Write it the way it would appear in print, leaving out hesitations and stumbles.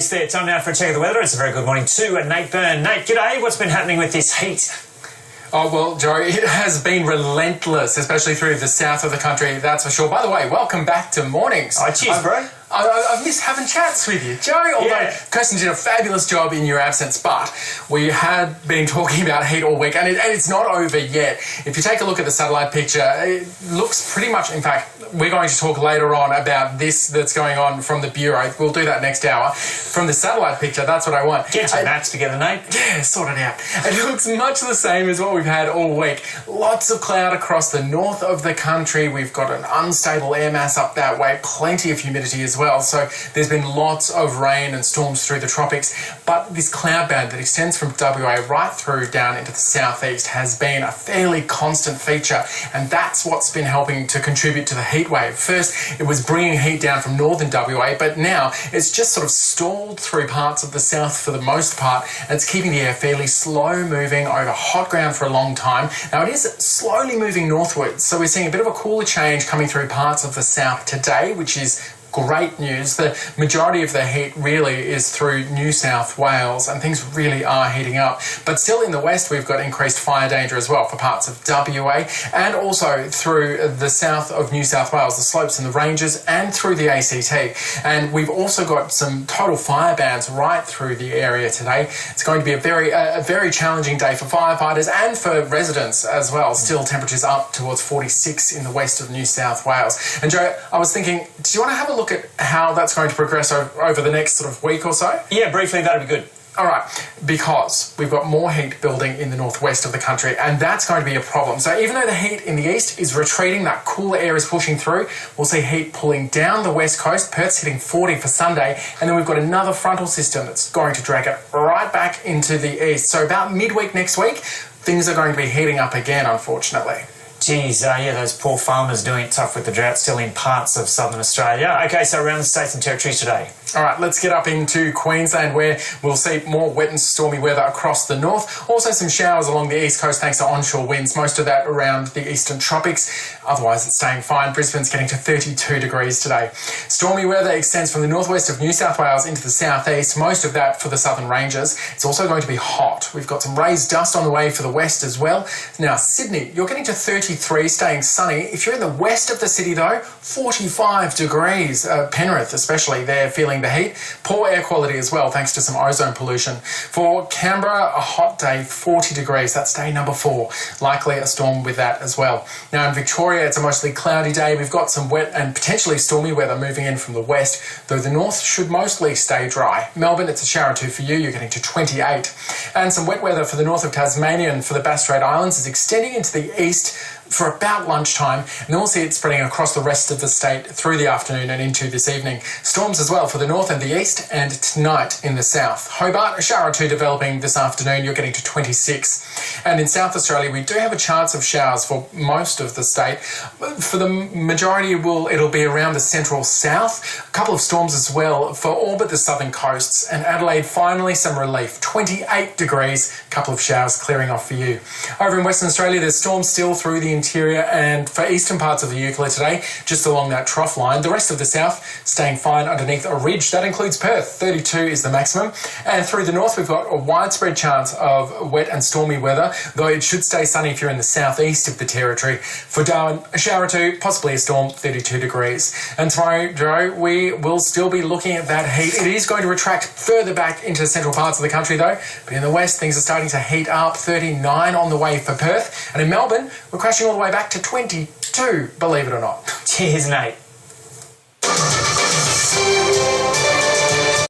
It's there. Time now for a check of the weather. It's a very good morning to Nate Byrne. Nate, g'day. What's been happening with this heat? Oh, well, Joe, it has been relentless, especially through the south of the country, that's for sure. By the way, welcome back to Mornings. Oh, cheers, bro. I've missed having chats with you, Joe, although Kirsten did a fabulous job in your absence, but we had been talking about heat all week, and it's not over yet. If you take a look at the satellite picture, it looks pretty much, in fact, we're going to talk later on about this that's going on from the Bureau. We'll do that next hour. From the satellite picture, that's what I want. Get your maps together, Nate. Yeah, sort it out. It looks much the same as what we've had all week. Lots of cloud across the north of the country. We've got an unstable air mass up that way, plenty of humidity as well. So there's been lots of rain and storms through the tropics. But this cloud band that extends from WA right through down into the southeast has been a fairly constant feature. And that's what's been helping to contribute to the heat wave. First, it was bringing heat down from northern WA, but now it's just sort of stalled through parts of the south for the most part, and it's keeping the air fairly slow moving over hot ground for a long time. Now, it is slowly moving northwards, so we're seeing a bit of a cooler change coming through parts of the south today, which is great news. The majority of the heat really is through New South Wales, and things really are heating up. But still in the west, we've got increased fire danger as well for parts of WA, and also through the south of New South Wales, the slopes and the ranges, and through the ACT. And we've also got some total fire bans right through the area today. It's going to be a very challenging day for firefighters and for residents as well. Still temperatures up towards 46 in the west of New South Wales. And Joe, I was thinking, do you want to have a look at how that's going to progress over the next sort of week or so? Yeah, briefly, that'd be good. All right, because we've got more heat building in the northwest of the country, and that's going to be a problem. So even though the heat in the east is retreating, that cooler air is pushing through, we'll see heat pulling down the west coast. Perth's hitting 40 for Sunday, and then we've got another frontal system that's going to drag it right back into the east. So about midweek next week, things are going to be heating up again, unfortunately. Geez, yeah, those poor farmers doing it tough with the drought still in parts of southern Australia. Okay, so around the states and territories today. All right, let's get up into Queensland, where we'll see more wet and stormy weather across the north. Also some showers along the east coast thanks to onshore winds, most of that around the eastern tropics. Otherwise, it's staying fine. Brisbane's getting to 32 degrees today. Stormy weather extends from the northwest of New South Wales into the southeast, most of that for the southern ranges. It's also going to be hot. We've got some raised dust on the way for the west as well. Now, Sydney, you're getting to 33, staying sunny. If you're in the west of the city, though, 45 degrees. Penrith especially, they're feeling the heat. Poor air quality as well, thanks to some ozone pollution. For Canberra, a hot day, 40 degrees. That's day number 4. Likely a storm with that as well. Now in Victoria, it's a mostly cloudy day. We've got some wet and potentially stormy weather moving in from the west, though the north should mostly stay dry. Melbourne, it's a shower or two for you. You're getting to 28. And some wet weather for the north of Tasmania and for the Bass Strait Islands is extending into the east for about lunchtime, and then we'll see it spreading across the rest of the state through the afternoon and into this evening. Storms as well for the north and the east, and tonight in the south. Hobart, a shower or two developing this afternoon. You're getting to 26. And in South Australia, we do have a chance of showers for most of the state. For the majority, it'll be around the central south. A couple of storms as well for all but the southern coasts. And Adelaide, finally some relief. 28 degrees, a couple of showers clearing off for you. Over in Western Australia, there's storms still through the interior and for eastern parts of the Euclid today, just along that trough line. The rest of the south staying fine underneath a ridge. That includes Perth. 32 is the maximum. And through the north, we've got a widespread chance of wet and stormy weather, though it should stay sunny if you're in the southeast of the territory. For Darwin, a shower or two, possibly a storm, 32 degrees. And tomorrow, Joe, we will still be looking at that heat. It is going to retract further back into the central parts of the country, though. But in the west, things are starting to heat up. 39 on the way for Perth. And in Melbourne, we're crashing all the way back to 22, believe it or not. Cheers, Nate.